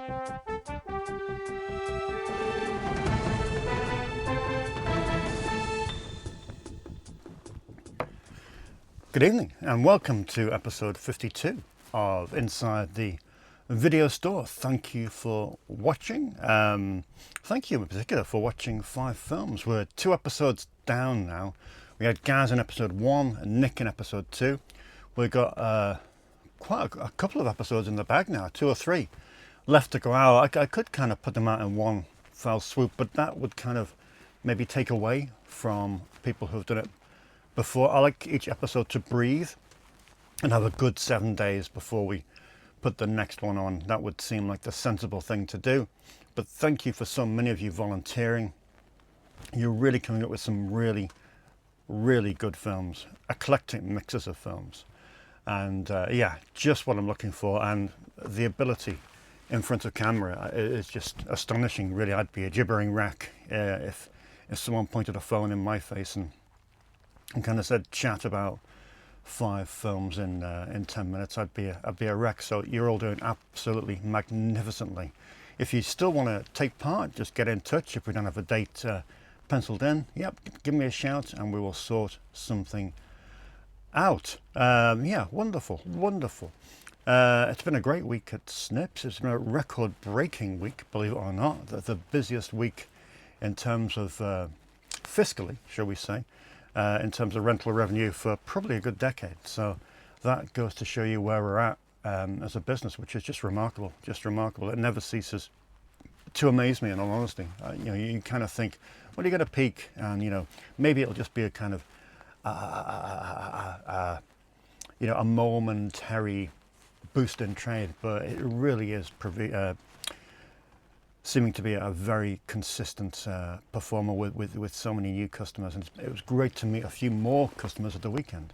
Good evening and welcome to episode 52 of Inside the Video Store. Thank you for watching. Thank you in particular for watching 5 films. We're 2 episodes down now. We had Gaz in episode 1 and Nick in episode 2. We've got quite a couple of episodes in the bag now, 2 or 3 left to go out. I could kind of put them out in one fell swoop, but that would kind of maybe take away from people who've done it before. I like each episode to breathe and have a good 7 days before we put the next one on. That would seem like the sensible thing to do. But thank you for so many of you volunteering. You're really coming up with some really good films, eclectic mixes of films, and yeah, just what I'm looking for. And the ability in front of camera is just astonishing, really. I'd be a gibbering wreck if someone pointed a phone in my face and kind of said chat about 5 films in 10 minutes. I'd be a wreck. So you're all doing absolutely magnificently. If you still want to take part, just get in touch. If we don't have a date penciled in, yep, give me a shout and we will sort something out. Yeah, wonderful. It's been a great week at Snips. It's been a record-breaking week, believe it or not. The busiest week in terms of fiscally, shall we say, in terms of rental revenue for probably a good decade. So that goes to show you where we're at as a business, which is just remarkable. It never ceases to amaze me, in all honesty. You kind of think, well, you're going to peak, and maybe it'll just be a kind of a momentary boost in trade, but it really is seeming to be a very consistent performer with so many new customers. And it was great to meet a few more customers at the weekend.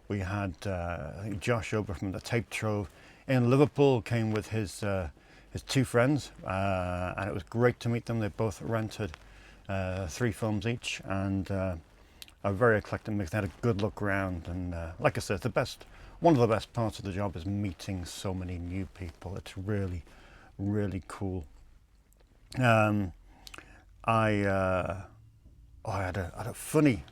We had I think Josh over from the Tape Trove in Liverpool came with his 2 friends, and it was great to meet them. They both rented 3 films each, and a very eclectic mix. They had a good look around, and like I said, one of the best parts of the job is meeting so many new people. It's really cool. I had a funny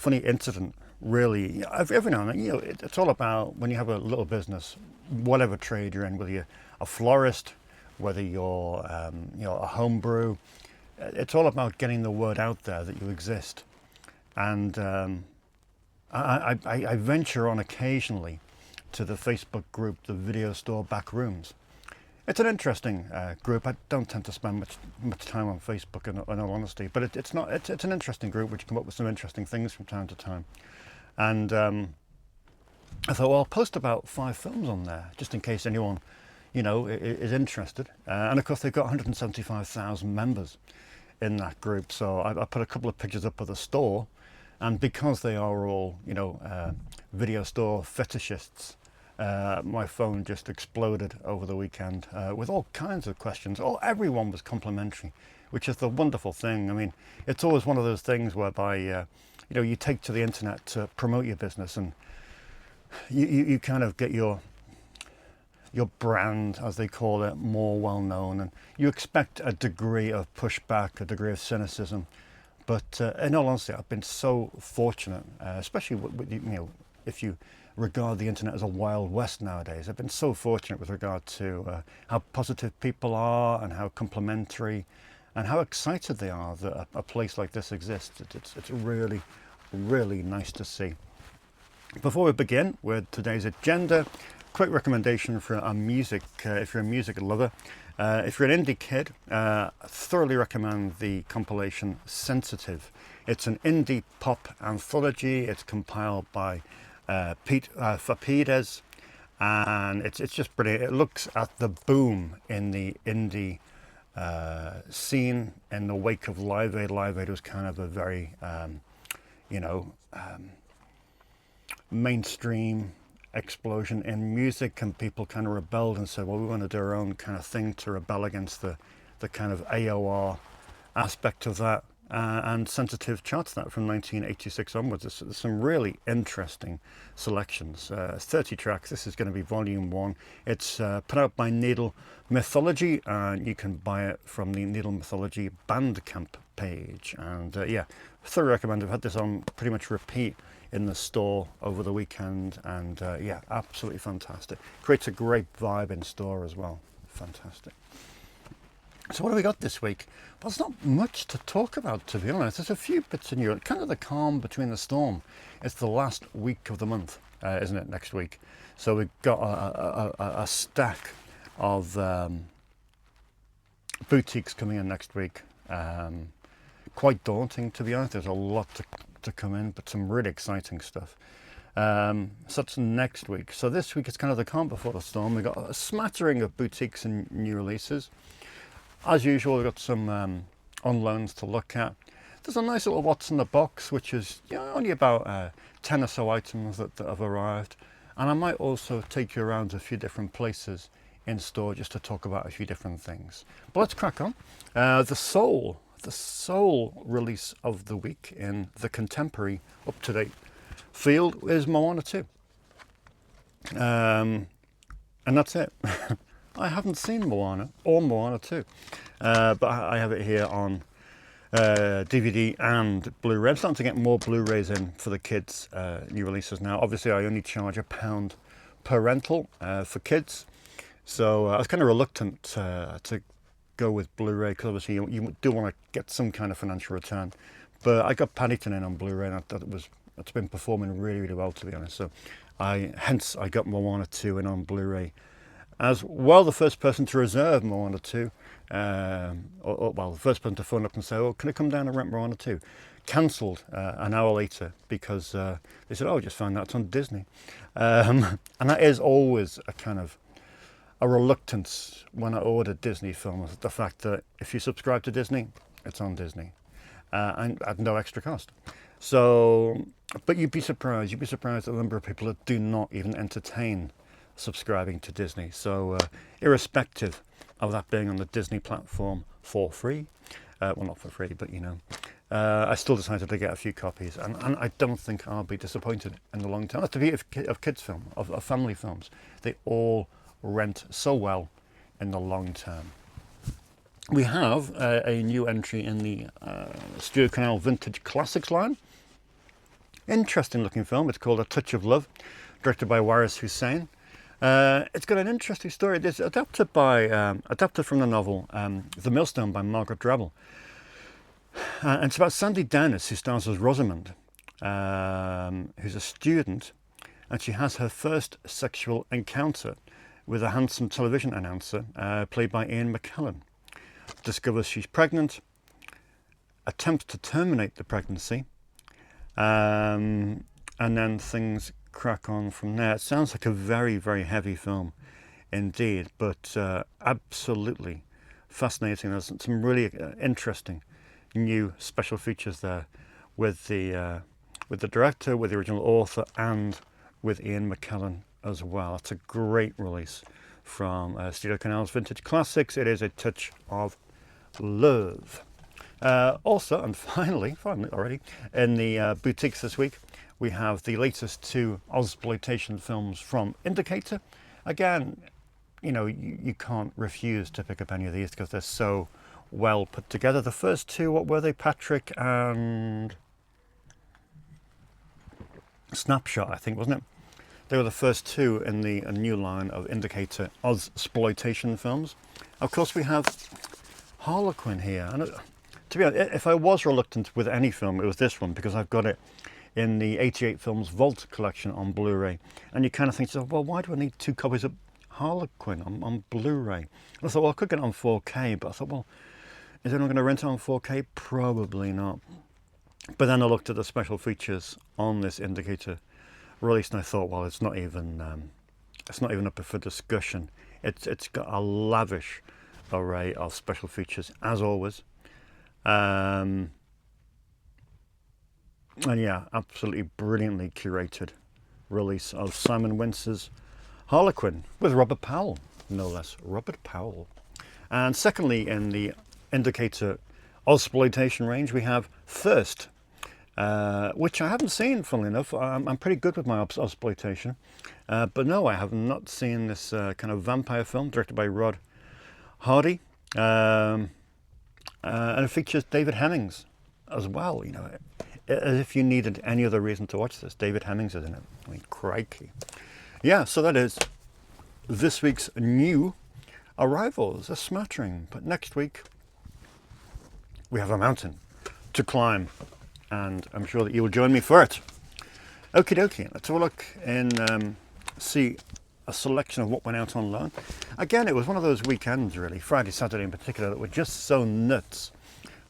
incident. Really, every now and then, it's all about when you have a little business, whatever trade you're in, whether you're a florist, whether you're a home brew. It's all about getting the word out there that you exist. And I venture on occasionally to the Facebook group, the Video Store Back Rooms. It's an interesting group. I don't tend to spend much time on Facebook, in all honesty, but it's an interesting group which come up with some interesting things from time to time. And I thought, well, I'll post about 5 films on there just in case anyone is interested. And of course, they've got 175,000 members in that group. So I put a couple of pictures up of the store, and because they are all video store fetishists, my phone just exploded over the weekend with all kinds of questions. Everyone was complimentary, which is the wonderful thing. I mean, it's always one of those things whereby you take to the internet to promote your business, and you kind of get your brand, as they call it, more well known, and you expect a degree of pushback, a degree of cynicism. But in all honesty, I've been so fortunate, especially if you regard the internet as a wild west nowadays. I've been so fortunate with regard to how positive people are and how complimentary and how excited they are that a place like this exists. It's really nice to see. Before we begin with today's agenda, quick recommendation for a music, if you're a music lover. If you're an indie kid, thoroughly recommend the compilation Sensitive. It's an indie pop anthology. It's compiled by Pete Fapides, and it's just brilliant. It looks at the boom in the indie scene in the wake of Live Aid. Live Aid was kind of a very mainstream explosion in music, and people kind of rebelled and said, well, we want to do our own kind of thing to rebel against the kind of AOR aspect of that and sensitive charts that from 1986 onwards. There's some really interesting selections. 30 tracks. This is going to be volume 1. It's put out by Needle Mythology, and you can buy it from the Needle Mythology Bandcamp page. And yeah, thoroughly recommend. I've had this on pretty much repeat in the store over the weekend, and yeah, absolutely fantastic. Creates a great vibe in store as well. Fantastic. So what have we got this week? Well, there's not much to talk about, to be honest. There's a few bits in Europe, kind of the calm between the storm. It's the last week of the month, isn't it, next week? So we've got a stack of boutiques coming in next week. Quite daunting, to be honest. There's a lot to come in, but some really exciting stuff. So that's next week. So this week it's kind of the calm before the storm. We've got a smattering of boutiques and new releases. As usual, we've got some on loans to look at. There's a nice little what's in the box, which is only about 10 or so items that have arrived. And I might also take you around to a few different places in store just to talk about a few different things. But let's crack on. The sole release of the week in the contemporary up-to-date field is Moana 2. And that's it. I haven't seen Moana or Moana 2, but I have it here on DVD and Blu-ray. I'm starting to get more Blu-rays in for the kids' new releases now. Obviously, I only charge £1 per rental for kids, so I was kind of reluctant to go with Blu-ray because obviously you do want to get some kind of financial return. But I got Paddington in on Blu-ray, and it's been performing really, really well, to be honest. So hence I got Moana 2 in on Blu-ray. As well, the first person to reserve Moana 2, well, the first person to phone up and say, oh, can I come down and rent Moana 2? Cancelled an hour later because they said, oh, I just found out it's on Disney. And that is always a kind of a reluctance when I order Disney films, the fact that if you subscribe to Disney, it's on Disney and at no extra cost. So, but you'd be surprised at the number of people that do not even entertain subscribing to Disney. So irrespective of that being on the Disney platform for free, well, not for free, but I still decided to get a few copies, and I don't think I'll be disappointed in the long term. That's the beauty of kids film, of family films. They all rent so well in the long term. We have a new entry in the Studio Canal Vintage Classics line. Interesting looking film. It's called A Touch of Love, directed by Waris Hussein. It's got an interesting story. It's adapted from the novel The Millstone by Margaret Drabble. And it's about Sandy Dennis, who stars as Rosamund, who's a student, and she has her first sexual encounter with a handsome television announcer played by Ian McKellen. Discovers she's pregnant, attempts to terminate the pregnancy, and then things crack on from there. It sounds like a very, very heavy film indeed, but absolutely fascinating. There's some really interesting new special features there with the director, with the original author, and with Ian McKellen as well. It's a great release from Studio Canal's Vintage Classics. It is A Touch of Love. Also, and finally already, in the boutiques this week, we have the latest 2 Ozploitation films from Indicator. Again, you can't refuse to pick up any of these because they're so well put together. The first 2, what were they? Patrick and Snapshot, I think, wasn't it? They were the first 2 in the new line of Indicator Ozploitation films. Of course, we have Harlequin here. And to be honest, if I was reluctant with any film, it was this one, because I've got it in the 88 Films Vault collection on Blu-ray. And you kind of think to yourself, well, why do I need 2 copies of Harlequin on Blu-ray? And I thought, well, I could get it on 4K, but I thought, well, is anyone going to rent it on 4K? Probably not. But then I looked at the special features on this Indicator release, and I thought, well, it's not even up for discussion. It's got a lavish array of special features, as always. And yeah, absolutely brilliantly curated release of Simon Wince's Harlequin with Robert Powell, no less. Robert Powell. And secondly, in the Indicator Ozploitation range, we have Thirst, which I haven't seen, funnily enough. I'm pretty good with my Ozploitation. But no, I have not seen this kind of vampire film directed by Rod Hardy. And it features David Hemmings as well, you know, as if you needed any other reason to watch this. David Hemmings is in it. I mean, crikey. Yeah, so that is this week's new arrivals, a smattering. But next week, we have a mountain to climb, and I'm sure that you will join me for it. Okie dokie, let's have a look and see a selection of what went out on loan. Again, it was one of those weekends, really, Friday, Saturday in particular, that were just so nuts.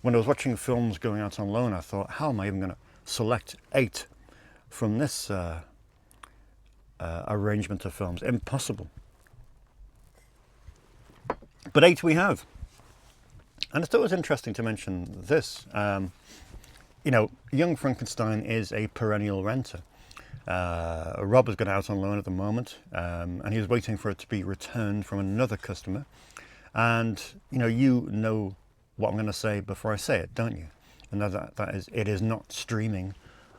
When I was watching films going out on loan, I thought, how am I even going to select 8 from this arrangement of films? Impossible. But 8 we have. And I thought it was interesting to mention this. You know, Young Frankenstein is a perennial renter. Rob has got out on loan at the moment, and he was waiting for it to be returned from another customer. And you know what I'm going to say before I say it, don't you? And that is, it is not streaming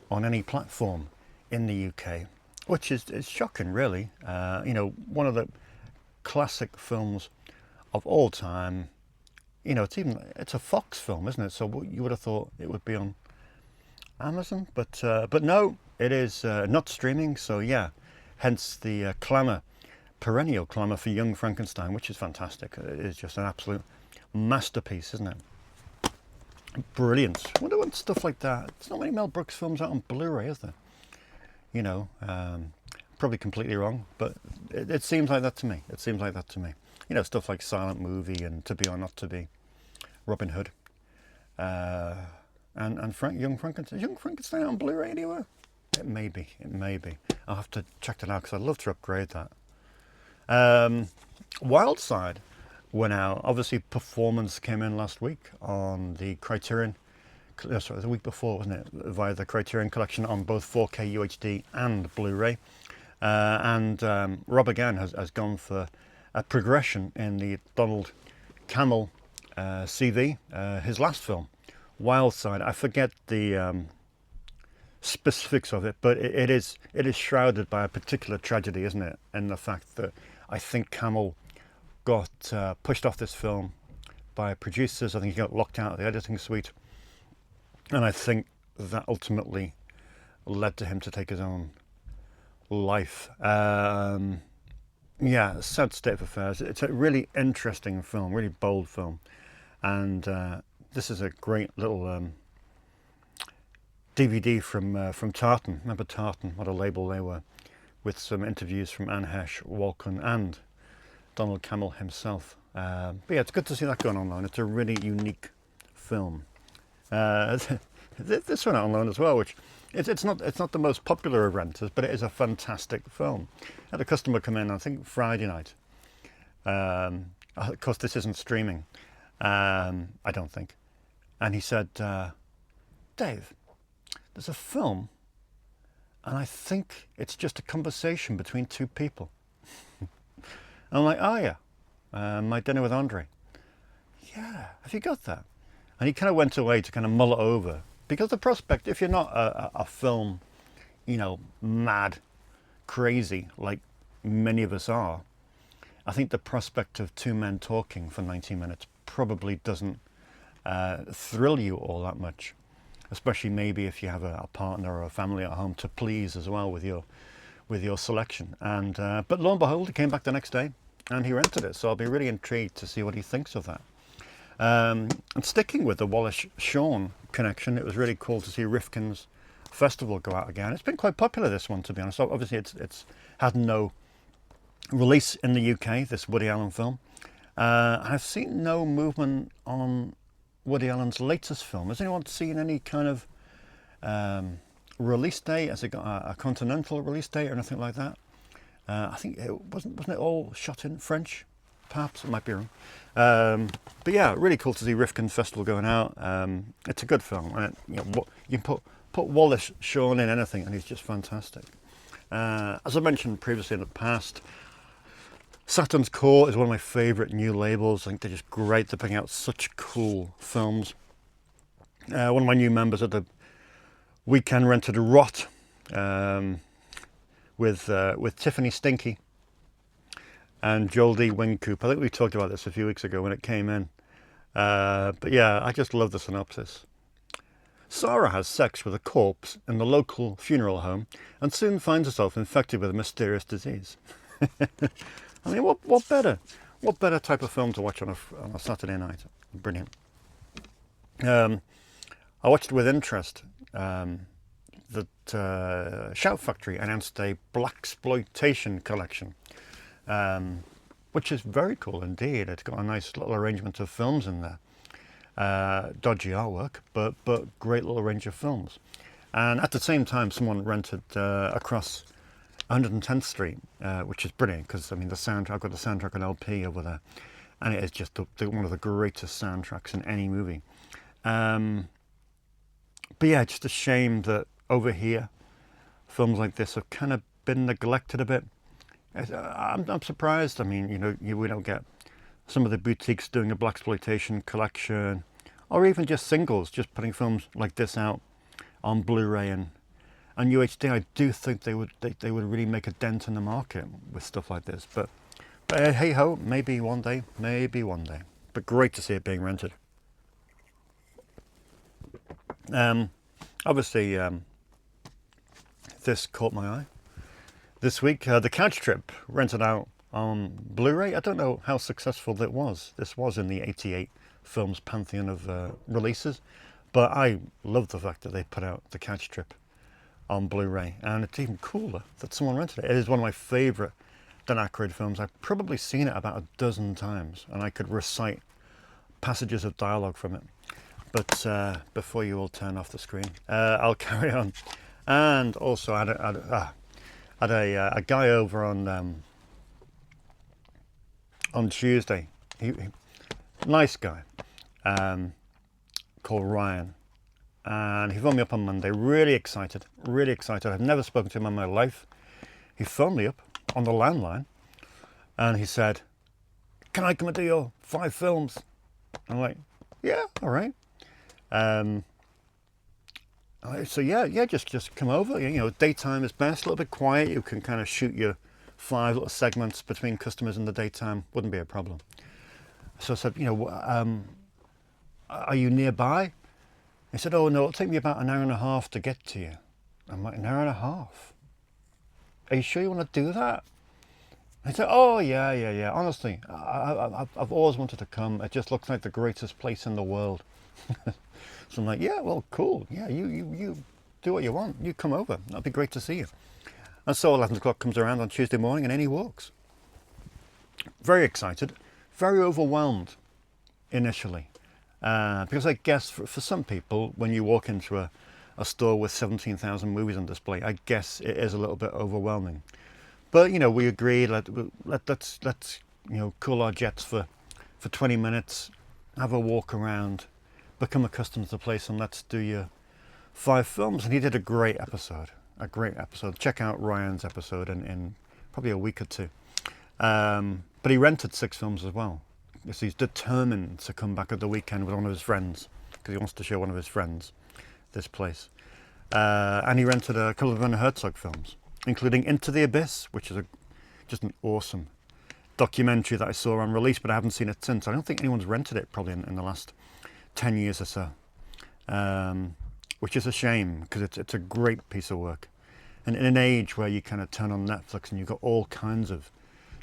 on any platform in the UK, which is shocking, really. You know, one of the classic films of all time. You know, it's a Fox film, isn't it? So you would have thought it would be on Amazon, but no, it is not streaming. So yeah, hence the perennial clamour for Young Frankenstein, which is fantastic. It is just an absolute masterpiece, isn't it? Brilliant. I wonder what stuff like that. There's not many Mel Brooks films out on Blu-ray, is there? You know, probably completely wrong, but it seems like that to me. It seems like that to me. You know, stuff like Silent Movie and To Be or Not to Be, Robin Hood, and Young Frankenstein. Is Young Frankenstein on Blu-ray anywhere? It may be. It may be. I'll have to check that out because I'd love to upgrade that. Wild Side went out. Obviously, Performance came in last week on the Criterion. Sorry, the week before, wasn't it? Via the Criterion collection on both 4K UHD and Blu-ray. And Rob again has gone for a progression in the Donald Cammell CV, his last film, Wild Side. I forget the specifics of it, but it is shrouded by a particular tragedy, isn't it? In the fact that I think Cammell got pushed off this film by producers. I think he got locked out of the editing suite, and I think that ultimately led to him to take his own life. Yeah, sad state of affairs. It's a really interesting film, really bold film, and this is a great little DVD from Tartan. Remember Tartan? What a label they were, with some interviews from Anne Hesh, Walken, and Donald Cammell himself. But yeah, it's good to see that going on loan. It's a really unique film. This one out on loan as well, which it's not the most popular of renters, but it is a fantastic film. I had a customer come in, I think Friday night. Of course, this isn't streaming, I don't think. And he said, Dave, there's a film, and I think it's just a conversation between two people. And I'm like, oh yeah, My Dinner with Andre. Yeah, have you got that? And he kind of went away to kind of mull it over. Because the prospect, if you're not a film, you know, mad, crazy, like many of us are, I think the prospect of two men talking for 90 minutes probably doesn't thrill you all that much. Especially maybe if you have a partner or a family at home to please as well with your selection. And but lo and behold, he came back the next day and he rented it. So I'll be really intrigued to see what he thinks of that. And sticking with the Wallace-Shawn connection, it was really cool to see Rifkin's Festival go out again. It's been quite popular, this one, to be honest. Obviously, it's had no release in the UK, this Woody Allen film. I've seen no movement on Woody Allen's latest film. Has anyone seen any kind of release date? Has it got a continental release date or anything like that? I think it wasn't it all shot in French? Perhaps, I might be wrong. But yeah, really cool to see Rifkin's Festival going out. It's a good film. You know, you can put Wallace-Shawn in anything, and he's just fantastic. As I mentioned previously in the past, Saturn's Core is one of my favourite new labels. I think they're just great. They're putting out such cool films. One of my new members at the weekend rented a Rot with Tiffany Stinky and Joel D. Wingcoop. I think we talked about this a few weeks ago when it came in. But yeah, I just love the synopsis. Sarah has sex with a corpse in the local funeral home and soon finds herself infected with a mysterious disease. I mean, what better? What better type of film to watch on a Saturday night? Brilliant. I watched with interest that Shout Factory announced a blaxploitation collection, which is very cool indeed. It's got a nice little arrangement of films in there. Dodgy artwork, but great little range of films. And at the same time, someone rented across 110th Street, which is brilliant because I mean the soundtrack. I've got the soundtrack on LP over there, and it is just one of the greatest soundtracks in any movie. But yeah, just a shame that over here, films like this have kind of been neglected a bit. I'm surprised. I mean, you know, we don't get some of the boutiques doing a blaxploitation collection, or even just singles, just putting films like this out on Blu-ray and UHD. I do think they would really make a dent in the market with stuff like this. But hey ho, maybe one day. But great to see it being rented. Obviously, this caught my eye this week. The Couch Trip rented out on Blu-ray. I don't know how successful it was. This was in the 88 films pantheon of releases, but I love the fact that they put out The Couch Trip on Blu-ray, and it's even cooler that someone rented it. It is one of my favourite Dan Aykroyd films. I've probably seen it about a dozen times, and I could recite passages of dialogue from it. But before you all turn off the screen, I'll carry on. And also, I had a guy over on Tuesday. He nice guy, called Ryan, and he phoned me up on Monday. Really excited. I've never spoken to him in my life. He phoned me up on the landline, and he said, "Can I come and do your 5 films?" I'm like, "Yeah, all right." So yeah, just come over. You know, daytime is best. A little bit quiet. You can kind of shoot your 5 little segments between customers in the daytime. Wouldn't be a problem. So I said, you know, are you nearby? He said, "Oh no, it'll take me about an hour and a half to get to you." I'm like, "An hour and a half? Are you sure you want to do that?" He said, "Oh yeah. Honestly, I've always wanted to come. It just looks like the greatest place in the world." So I'm like, "Yeah, well, cool. Yeah, you do what you want. You come over. That'd be great to see you." And so 11 o'clock comes around on Tuesday morning, and in he walks. Very excited, very overwhelmed initially. Because I guess for some people, when you walk into a store with 17,000 movies on display, I guess it is a little bit overwhelming. But, you know, we agreed, let's you know, cool our jets for 20 minutes, have a walk around, become accustomed to the place, and let's do your 5 films. And he did a great episode. Check out Ryan's episode in probably a week or two. But he rented 6 films as well. Because he's determined to come back at the weekend with one of his friends, because he wants to show one of his friends this place. And he rented a couple of Werner Herzog films, including Into the Abyss, which is just an awesome documentary that I saw on release, but I haven't seen it since. I don't think anyone's rented it probably in the last 10 years or so, which is a shame, because it's a great piece of work. And in an age where you kind of turn on Netflix and you've got all kinds of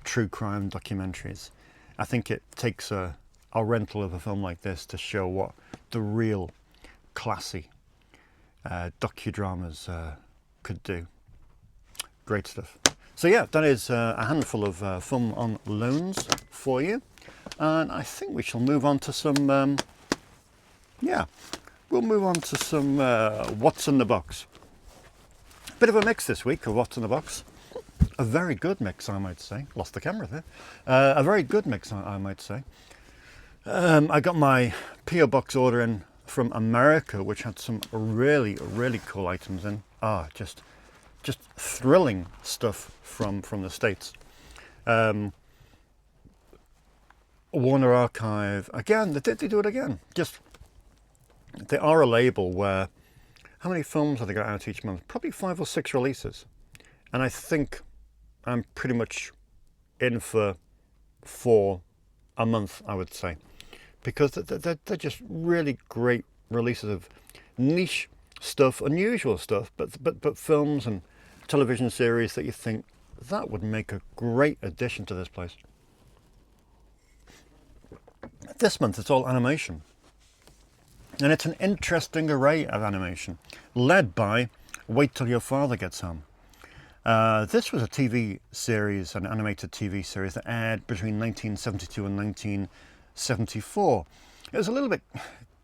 true crime documentaries, I think it takes a rental of a film like this to show what the real classy docudramas could do. Great stuff. So yeah, that is a handful of film on loans for you. And I think we shall move on to some, we'll move on to some What's in the Box. Bit of a mix this week of What's in the Box. A very good mix, I might say. Lost the camera there. A very good mix, I might say. I got my P.O. Box order in from America, which had some really, really cool items in. Just thrilling stuff from the States. Warner Archive, again, they do it again. Just they are a label where, how many films have they got out each month? Probably 5 or 6 releases. And I think I'm pretty much in for 4 a month, I would say. Because they're just really great releases of niche stuff, unusual stuff, but films and television series that you think that would make a great addition to this place. This month it's all animation. And it's an interesting array of animation, led by Wait Till Your Father Gets Home. This was a TV series, an animated TV series that aired between 1972 and 1974. It was a little bit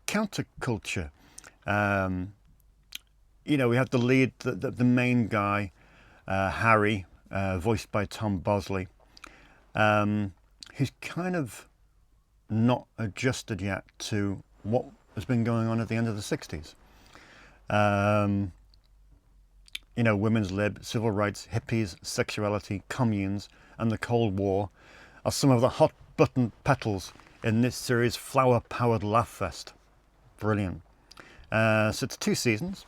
counterculture. You know, we have the lead, the main guy, Harry, voiced by Tom Bosley. He's kind of not adjusted yet to what has been going on at the end of the 60s. You know, women's lib, civil rights, hippies, sexuality, communes, and the Cold War are some of the hot button petals in this series' flower-powered laugh fest. Brilliant. So it's 2 seasons,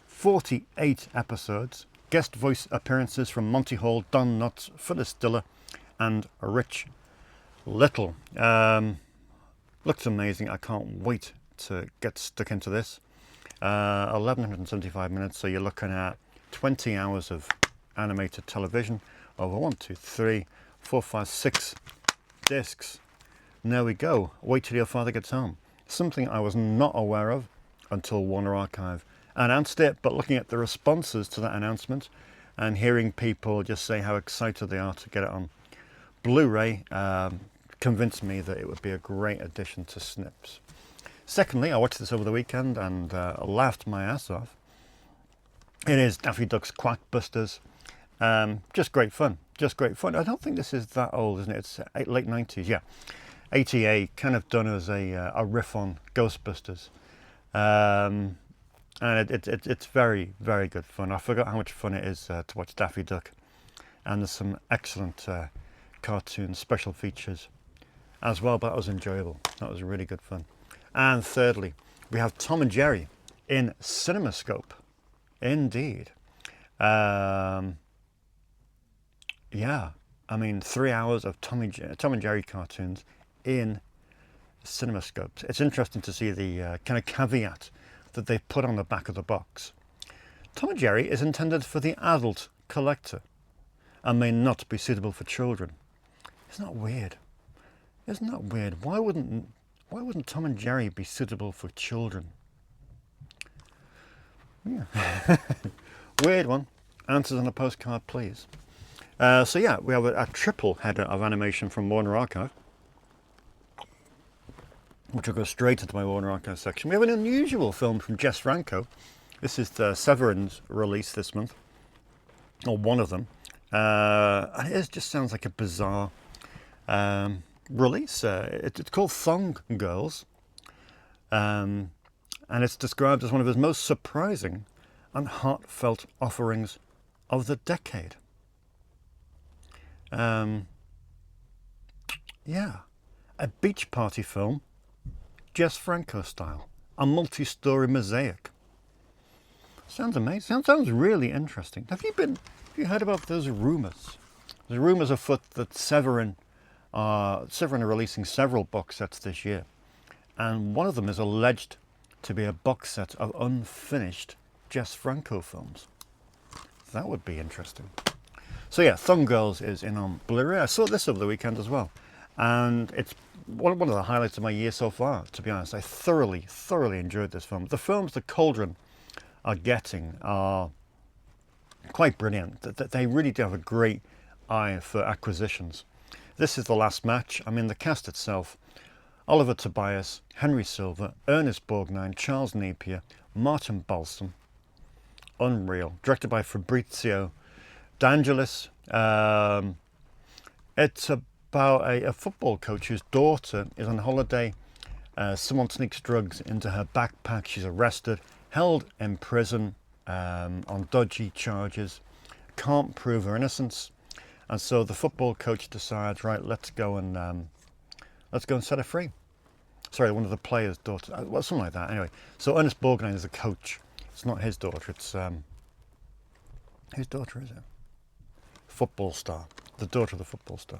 48 episodes, guest voice appearances from Monty Hall, Don Knotts, Phyllis Diller, and Rich Little. Looks amazing. I can't wait to get stuck into this. 1175 minutes, so you're looking at 20 hours of animated television over 1, 2, 3, 4, 5, 6 discs. And there we go. Wait Till Your Father Gets Home. Something I was not aware of until Warner Archive announced it, but looking at the responses to that announcement and hearing people just say how excited they are to get it on Blu-ray convinced me that it would be a great addition to Snips. Secondly, I watched this over the weekend and laughed my ass off. It is Daffy Duck's Quackbusters. Just great fun. Just great fun. I don't think this is that old, isn't it? It's late 90s, yeah. 88, kind of done as a riff on Ghostbusters. And it's very, very good fun. I forgot how much fun it is to watch Daffy Duck. And there's some excellent cartoon special features as well, but that was enjoyable. That was really good fun. And thirdly, we have Tom and Jerry in CinemaScope. Indeed. Yeah, I mean, 3 hours of Tom and Jerry cartoons in CinemaScopes. It's interesting to see the kind of caveat that they put on the back of the box. Tom and Jerry is intended for the adult collector and may not be suitable for children. Isn't that weird? Isn't that weird? Why wouldn't Tom and Jerry be suitable for children? Yeah. Weird one. Answers on a postcard, please. So yeah, we have a triple header of animation from Warner Archive, which will go straight into my Warner Archive section. We have an unusual film from Jess Franco. This is the Severin's release this month, or one of them. And it just sounds like a bizarre release. It's called Thong Girls, and it's described as one of his most surprising and heartfelt offerings of the decade. Yeah, a beach party film, Jess Franco style, a multi-story mosaic. Sounds amazing. Sounds really interesting. Have you heard about those rumours? There's rumours afoot that Severin are releasing several box sets this year, and one of them is alleged to be a box set of unfinished Jess Franco films. That would be interesting. So yeah, Thumb Girls is in on Blu-ray. I saw this over the weekend as well, and it's one of the highlights of my year so far, to be honest. I thoroughly enjoyed this film. The films that Cauldron are getting are quite brilliant. They really do have a great eye for acquisitions. This is The Last Match. I mean, the cast itself: Oliver Tobias, Henry Silva, Ernest Borgnine, Charles Napier, Martin Balsam. Unreal. Directed by Fabrizio D'Angelis. It's about a football coach whose daughter is on holiday. Someone sneaks drugs into her backpack. She's arrested, held in prison on dodgy charges. Can't prove her innocence, and so the football coach decides, right, let's go and set her free. sorry, one of the players' daughters, well, something like that. Anyway, so Ernest Borgnine is the coach. It's not his daughter. It's whose daughter is it? Football star, the daughter of the football star.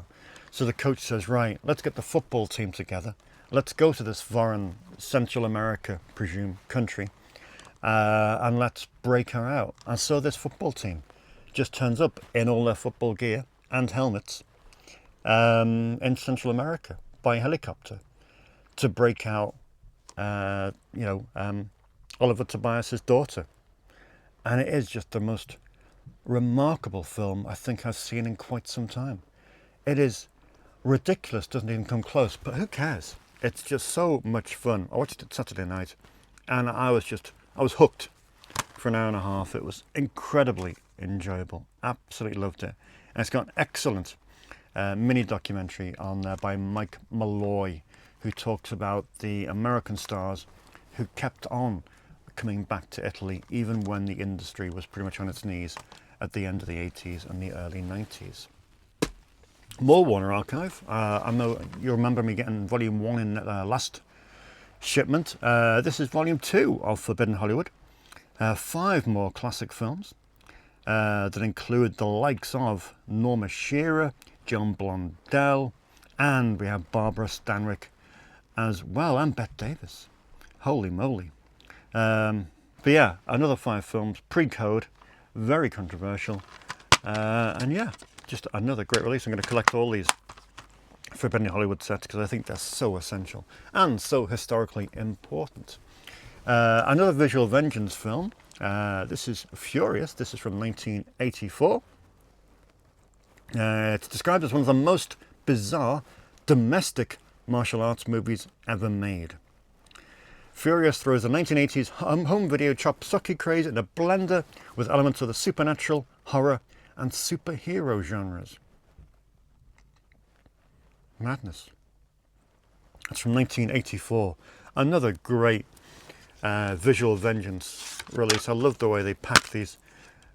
So the coach says, right, let's get the football team together. Let's go to this foreign Central America, presume, country, and let's break her out. And so this football team just turns up in all their football gear and helmets in Central America by helicopter to break out, Oliver Tobias's daughter. And it is just the most remarkable film I think I've seen in quite some time. It is ridiculous, doesn't even come close, but who cares? It's just so much fun. I watched it Saturday night and I was hooked for an hour and a half. It was incredibly enjoyable. Absolutely loved it. And it's got an excellent mini documentary on there by Mike Malloy, who talks about the American stars who kept on coming back to Italy even when the industry was pretty much on its knees at the end of the 80s and the early 90s. More Warner Archive. I know you remember me getting volume 1 in last shipment. This is volume 2 of Forbidden Hollywood. 5 more classic films that include the likes of Norma Shearer, John Blondell, and we have Barbara Stanwyck as well, and Bette Davis. Holy moly. But yeah, another 5 films, pre-code, very controversial, and yeah, just another great release. I'm going to collect all these Forbidden Hollywood sets because I think they're so essential and so historically important. Another visual vengeance film. This is Furious. This is from 1984. It's described as one of the most bizarre domestic martial arts movies ever made. Furious throws the 1980s home video chop sucky craze in a blender with elements of the supernatural, horror, and superhero genres. Madness. That's from 1984. Another great visual vengeance release. I love the way they pack these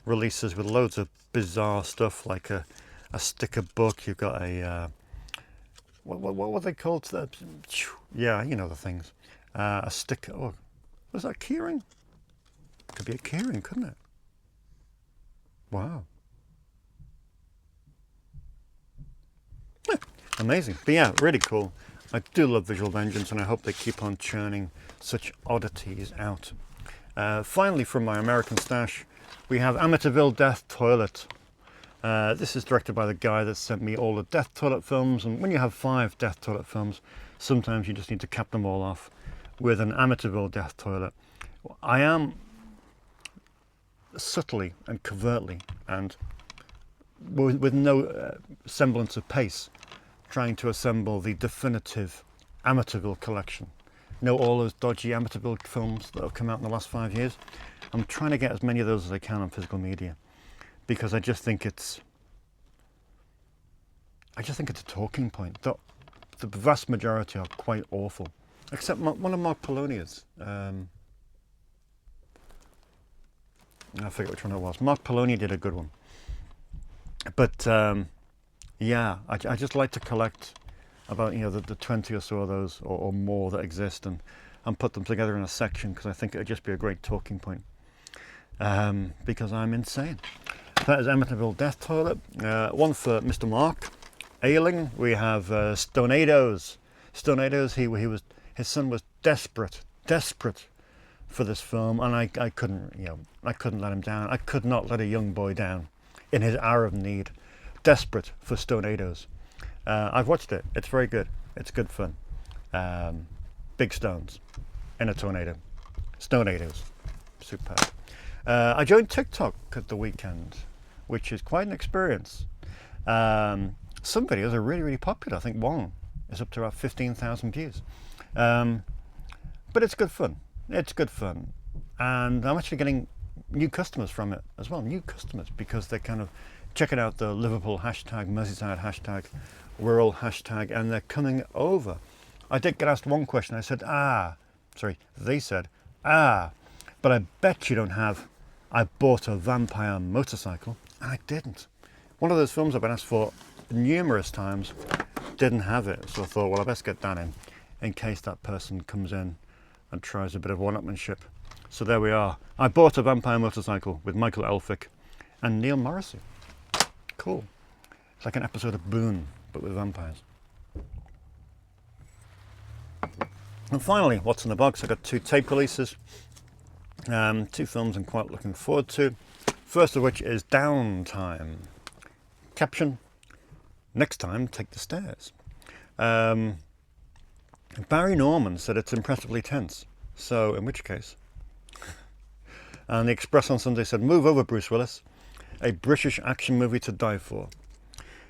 releases with loads of bizarre stuff, like a sticker book. You've got a what were they called? Yeah, you know the things. A sticker. Oh, was that keyring? Could be a keyring, couldn't it? Wow. Amazing. But yeah, really cool. I do love Visual Vengeance, and I hope they keep on churning such oddities out. Finally, from my American stash, we have Amityville Death Toilet. This is directed by the guy that sent me all the Death Toilet films, and when you have 5 Death Toilet films, sometimes you just need to cap them all off with an Amityville Death Toilet. I am subtly and covertly and with no semblance of pace trying to assemble the definitive Amityville collection. You know, all those dodgy Amityville films that have come out in the last 5 years? I'm trying to get as many of those as I can on physical media because I just think it's a talking point. The vast majority are quite awful, except one of Mark Polonia's. I forget which one it was. Mark Polonia did a good one. But yeah, I just like to collect about the 20 or so of those or more that exist and put them together in a section because I think it would just be a great talking point. Because I'm insane. That is Amityville Death Toilet. One for Mr. Mark Ailing. We have Stonados. Stonados. His son was desperate for this film, and I couldn't let him down. I could not let a young boy down in his hour of need. Desperate for Stonados. I've watched it. It's very good. It's good fun. Big stones in a tornado. Stonados. Superb. I joined TikTok at the weekend, which is quite an experience. Some videos are really, really popular. I think one is up to about 15,000 views. But it's good fun. It's good fun. And I'm actually getting new customers from it as well. New customers because they're kind of checking out the Liverpool hashtag, Merseyside hashtag, Wirral hashtag, and they're coming over. I did get asked one question. I said, they said, but I bet you don't have I bought a vampire motorcycle. And I didn't. One of those films I've been asked for numerous times, didn't have it. So I thought, well, I best get that in. in case that person comes in and tries a bit of one-upmanship. So there we are. I bought a vampire motorcycle with Michael Elphick and Neil Morrissey. Cool. It's like an episode of Boone, but with vampires. And finally, what's in the box? I got 2 tape releases. 2 films I'm quite looking forward to. First of which is Downtime. Caption: next time, take the stairs. Barry Norman said it's impressively tense. So, in which case? And the Express on Sunday said, move over, Bruce Willis. A British action movie to die for.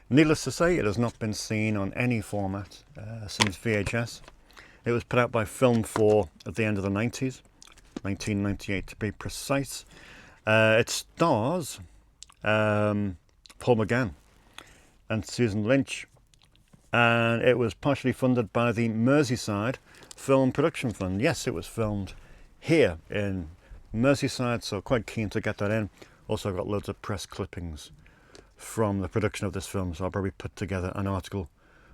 Needless to say, it has not been seen on any format since VHS. It was put out by Film 4 at the end of the 90s, 1998 to be precise. It stars Paul McGann and Susan Lynch, and it was partially funded by the Merseyside Film Production Fund. Yes, it was filmed here in Merseyside, so quite keen to get that in. Also got loads of press clippings from the production of this film, so I'll probably put together an article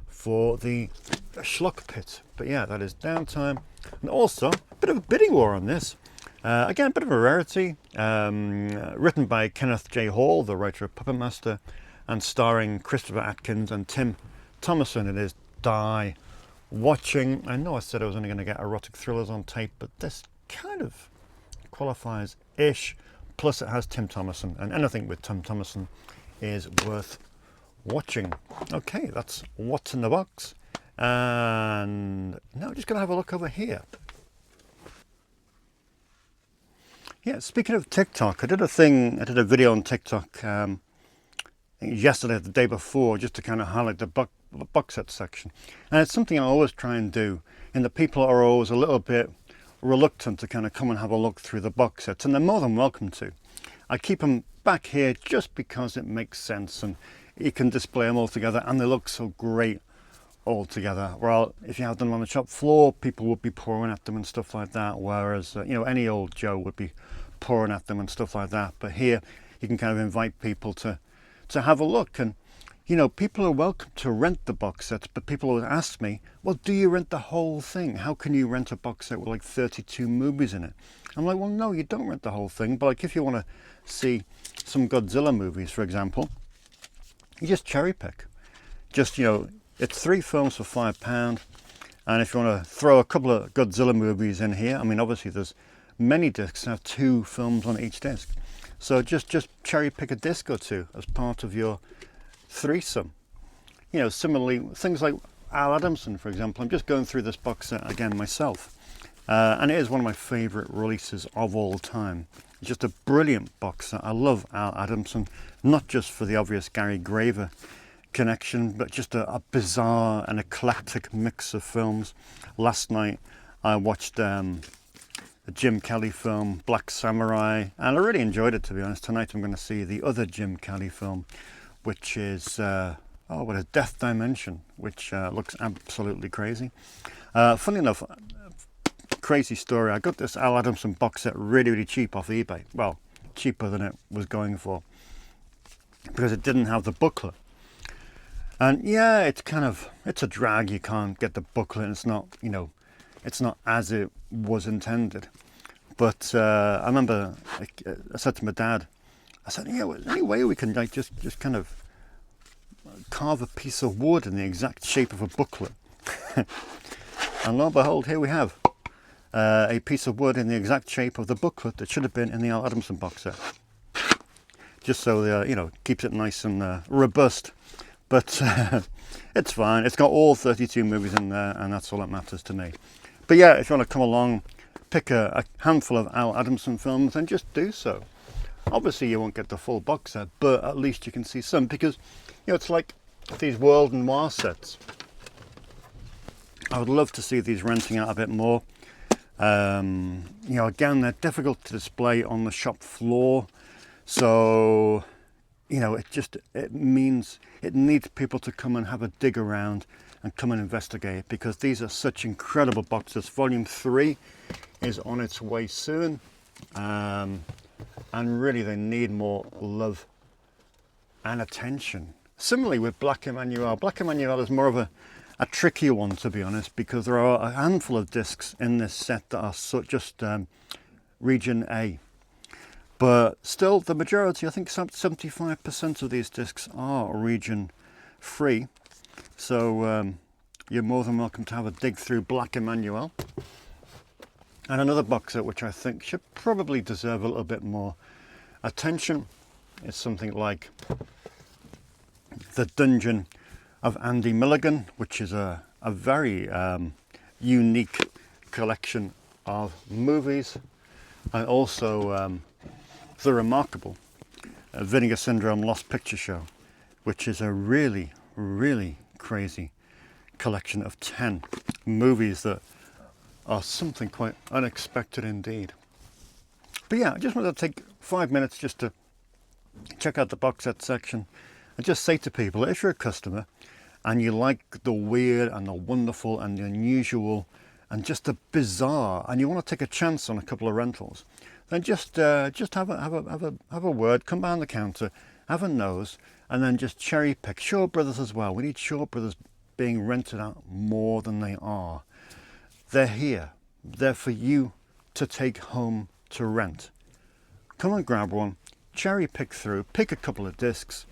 for the Schlock Pit. But yeah, that is Downtime. And also, a bit of a bidding war on this. Again, a bit of a rarity. Written by Kenneth J. Hall, the writer of Puppet Master, and starring Christopher Atkins and Tim Thomason. It is Die Watching. I know I said I was only going to get erotic thrillers on tape, but this kind of qualifies-ish. Plus it has Tim Thomason, and anything with Tim Thomason is worth watching. Okay, that's what's in the box. And now we're just going to have a look over here. Yeah, speaking of TikTok, I did a video on TikTok yesterday, the day before, just to kind of highlight the box set section. And it's something I always try and do, and the people are always a little bit reluctant to kind of come and have a look through the box sets, and they're more than welcome to. I keep them back here just because it makes sense, and you can display them all together, and they look so great all together. Well, if you have them on the shop floor, people would be pouring at them and stuff like that, whereas you know, any old Joe would be pouring at them and stuff like that. But here you can kind of invite people to have a look. And you know, people are welcome to rent the box sets, but people always ask me, well, do you rent the whole thing? How can you rent a box set with like 32 movies in it? I'm like, well, no, you don't rent the whole thing. But like, if you want to see some Godzilla movies, for example, you just cherry pick. Just, you know, it's 3 films for £5, and if you want to throw a couple of Godzilla movies in here, I mean, obviously there's many discs that have 2 films on each disc, so just cherry pick a disc or 2 as part of your threesome. You know, similarly, things like Al Adamson, for example. I'm just going through this box set again myself, and it is one of my favourite releases of all time. It's just a brilliant box set. I love Al Adamson, not just for the obvious Gary Graver connection, but just a bizarre and eclectic mix of films. Last night I watched a Jim Kelly film, Black Samurai, and I really enjoyed it, to be honest. Tonight I'm going to see the other Jim Kelly film, which is Death Dimension, which looks absolutely crazy. Funny enough, crazy story, I got this Al Adamson box set really cheap off eBay. Well, cheaper than it was going for, because it didn't have the booklet. And yeah, it's a drag. You can't get the booklet. It's not, you know, it's not as it was intended. But I remember I said to my dad, I said, yeah, well, any way we can like just kind of carve a piece of wood in the exact shape of a booklet? And lo and behold, here we have a piece of wood in the exact shape of the booklet that should have been in the Al Adamson box set. Just so you know, keeps it nice and robust. But it's fine. It's got all 32 movies in there, and that's all that matters to me. But yeah, if you want to come along, pick a handful of Al Adamson films and just do so. Obviously, you won't get the full box set, but at least you can see some, because you know, it's like these world noir sets. I would love to see these renting out a bit more. You know, again, they're difficult to display on the shop floor, so you know, it means it needs people to come and have a dig around and come and investigate, because these are such incredible boxes. Volume 3 is on its way soon, and really they need more love and attention. Similarly with Black Emmanuel. Black Emmanuel is more of a tricky one, to be honest, because there are a handful of discs in this set that are just region A. But still, the majority, I think 75% of these discs are region free. So you're more than welcome to have a dig through Black Emmanuel. And another box set which I think should probably deserve a little bit more attention is something like The Dungeon of Andy Milligan, which is a very unique collection of movies, and also The Remarkable Vinegar Syndrome Lost Picture Show, which is a really, really crazy collection of 10 movies that are something quite unexpected indeed. But yeah, I just wanted to take 5 minutes just to check out the box set section and just say to people, if you're a customer and you like the weird and the wonderful and the unusual and just the bizarre, and you want to take a chance on a couple of rentals, then just have a word, come behind the counter, have a nose, and then just cherry pick. Shaw Brothers as well. We need Shaw Brothers being rented out more than they are. They're here. They're for you to take home to rent. Come and grab one, cherry pick through, pick a couple of discs,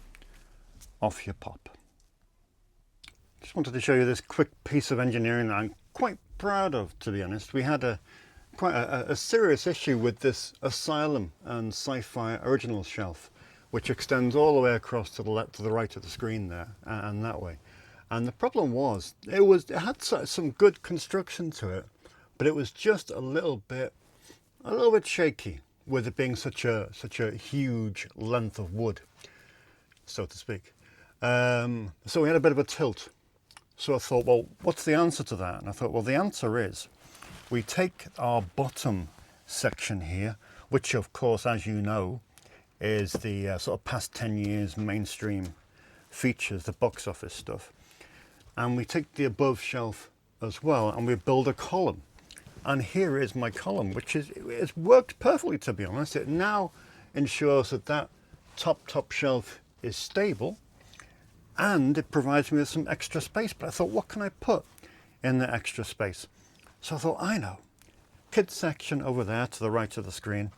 off you pop. Just wanted to show you this quick piece of engineering that I'm quite proud of, to be honest. We had quite a serious issue with this Asylum and Sci-Fi Originals shelf, which extends all the way across to the left, to the right of the screen there, and that way. And the problem was, it had some good construction to it, but it was just a little bit shaky with it being such a huge length of wood, so to speak. So we had a bit of a tilt. So I thought, well, what's the answer to that? And I thought, well, the answer is we take our bottom section here, which of course, as you know, is the sort of past 10 years mainstream features, the box office stuff. And we take the above shelf as well, and we build a column. And here is my column, which it's worked perfectly, to be honest. It now ensures that top shelf is stable, and it provides me with some extra space. But I thought, what can I put in the extra space? So I thought, I know, kids section over there to the right of the screen.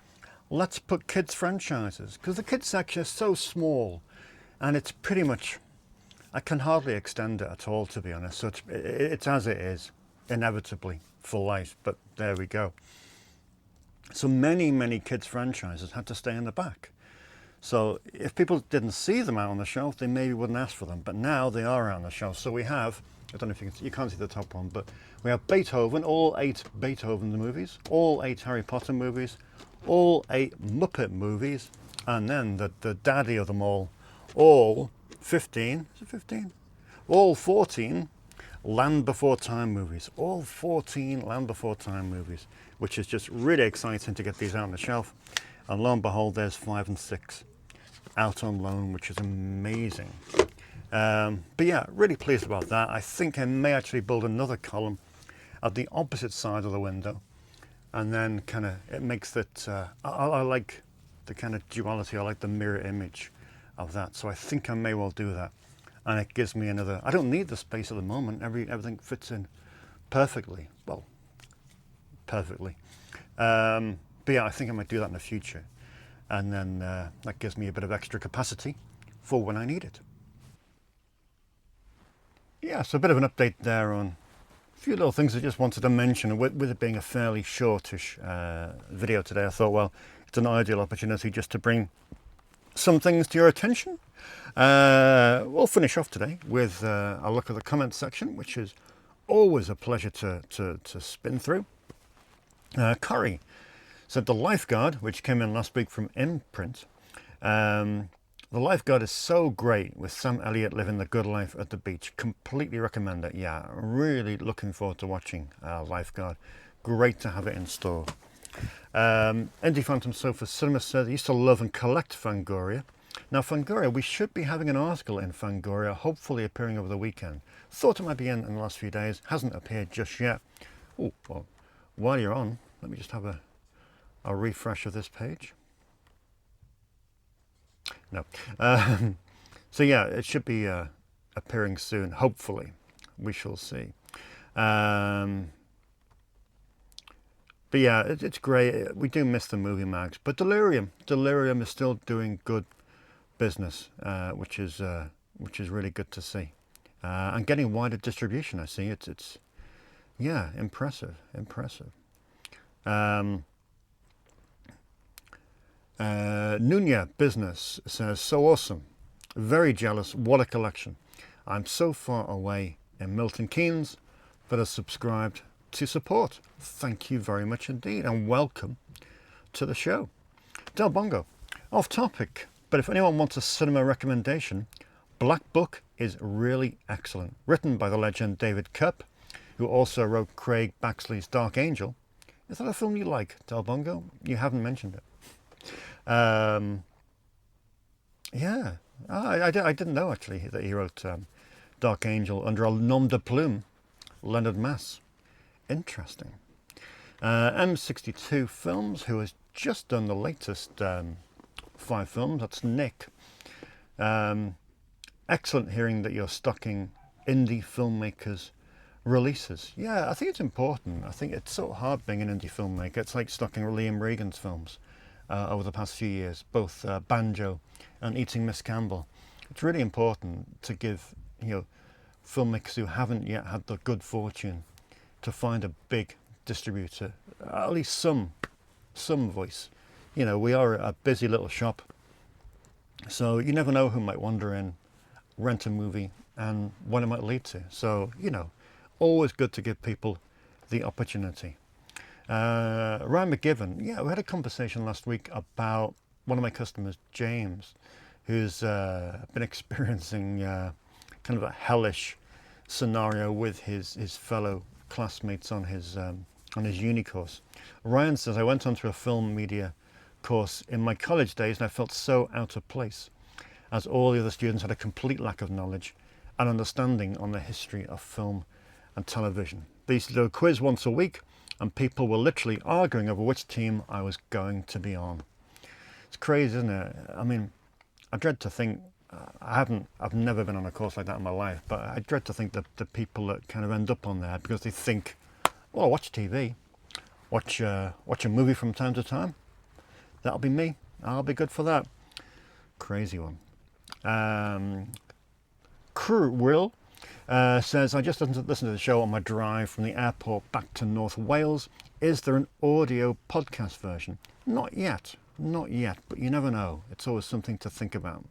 Let's put kids franchises, because the kids section is so small, and it's pretty much, I can hardly extend it at all, to be honest. So it's as it is, inevitably, for life. But there we go. So many kids franchises had to stay in the back. So if people didn't see them out on the shelf, they maybe wouldn't ask for them. But now they are out on the shelf. So we have, I don't know if you can't see the top one, but we have Beethoven, all 8 Beethoven movies, all 8 Harry Potter movies, all 8 Muppet movies, and then the daddy of them all 15, is it 15? All 14 Land Before Time movies, all 14 Land Before Time movies, which is just really exciting to get these out on the shelf. And lo and behold, there's 5 and 6 out on loan, which is amazing. But yeah, really pleased about that. I think I may actually build another column at the opposite side of the window, and then kind of it makes that I like the kind of duality. I like the mirror image of that, so I think I may well do that, and it gives me another. I don't need the space at the moment. Everything fits in perfectly. Well, perfectly. But yeah, I think I might do that in the future, and then that gives me a bit of extra capacity for when I need it. Yeah, so a bit of an update there on a few little things I just wanted to mention. With it being a fairly shortish video today, I thought, well, it's an ideal opportunity just to bring some things to your attention. We'll finish off today with a look at the comments section, which is always a pleasure to spin through. Corrie said The Lifeguard, which came in last week from Imprint. The Lifeguard is so great with Sam Elliott living the good life at the beach. Completely recommend it. Yeah, really looking forward to watching Lifeguard. Great to have it in store. Indie Phantom Sofa Cinema said he used to love and collect Fangoria. Now Fangoria, we should be having an article in Fangoria, hopefully appearing over the weekend. Thought it might be in the last few days, hasn't appeared just yet. Oh, well, while you're on, let me just have a refresh of this page. No. So yeah, it should be appearing soon, hopefully. we shall see. But yeah, it's great. We do miss the movie mags, but Delirium is still doing good business, which is really good to see, and getting wider distribution. I see it's yeah, impressive. Nunya Business says, so awesome, very jealous, what a collection. I'm so far away in Milton Keynes, but have subscribed to support. Thank you very much indeed, and welcome to the show. Del Bongo, off topic, but if anyone wants a cinema recommendation, Black Book is really excellent. Written by the legend David Koepp, who also wrote Craig Baxley's Dark Angel. Is that a film you like, Del Bongo? You haven't mentioned it. Yeah, I didn't know actually that he wrote Dark Angel under a nom de plume, Leonard Mass. Interesting. M62 Films, who has just done the latest 5 films, that's Nick. Excellent hearing that you're stocking indie filmmakers' releases. Yeah, I think it's important. I think it's so hard being an indie filmmaker. It's like stocking Liam Regan's films over the past few years, both Banjo and Eating Miss Campbell. It's really important to give, filmmakers who haven't yet had the good fortune to find a big distributor at least some voice. We are a busy little shop, so you never know who might wander in, rent a movie, and what it might lead to. So always good to give people the opportunity. Ryan McGiven, we had a conversation last week about one of my customers, James, who's been experiencing kind of a hellish scenario with his fellow classmates on his uni course. Ryan says, I went onto a film media course in my college days and I felt so out of place, as all the other students had a complete lack of knowledge and understanding on the history of film and television. They used to do a quiz once a week and people were literally arguing over which team I was going to be on. It's crazy, isn't it? I mean, I dread to think, I've never been on a course like that in my life, but I dread to think that the people that kind of end up on there because they think, well, I watch TV, watch a movie from time to time. That'll be me. I'll be good for that. Crazy one. Crew Will says, I just listened to the show on my drive from the airport back to North Wales. Is there an audio podcast version? Not yet, but you never know. It's always something to think about.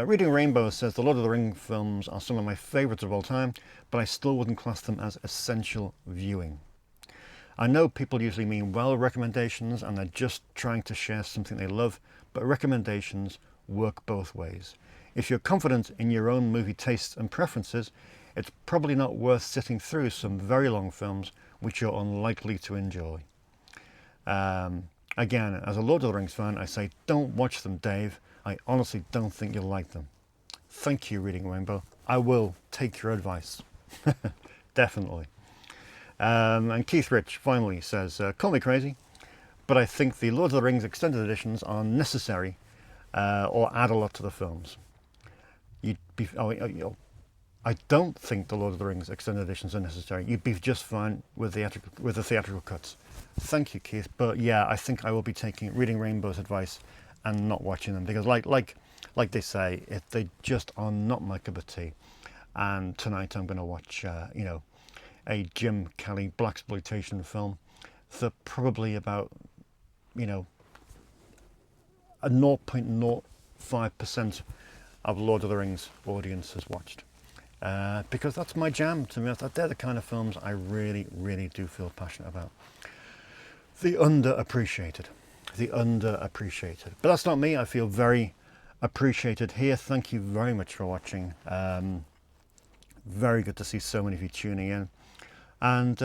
Reading Rainbow says, the Lord of the Rings films are some of my favourites of all time, but I still wouldn't class them as essential viewing. I know people usually mean well recommendations and they're just trying to share something they love, but recommendations work both ways. If you're confident in your own movie tastes and preferences, it's probably not worth sitting through some very long films which you're unlikely to enjoy. Again, as a Lord of the Rings fan, I say don't watch them, Dave. I honestly don't think you'll like them. Thank you, Reading Rainbow. I will take your advice. Definitely. And Keith Rich finally says, call me crazy, but I think the Lord of the Rings extended editions are necessary or add a lot to the films. I don't think the Lord of the Rings extended editions are necessary. You'd be just fine with the theatrical cuts. Thank you, Keith. But yeah, I think I will be taking Reading Rainbow's advice and not watching them because, like they say, they just are not my cup of tea. And tonight I'm going to watch, a Jim Kelly blaxploitation film that probably about, a 0.05% of Lord of the Rings audience has watched. Because that's my jam. To me, they're the kind of films I really, really do feel passionate about. The underappreciated. But that's not me. I feel very appreciated here. Thank you very much for watching. Very good to see so many of you tuning in. And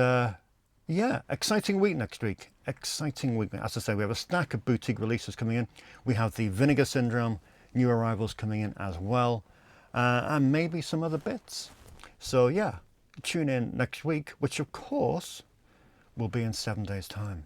exciting week next week. Exciting week. As I say, we have a stack of boutique releases coming in. We have the Vinegar Syndrome new arrivals coming in as well. And maybe some other bits. So yeah, tune in next week, which of course will be in 7 days' time.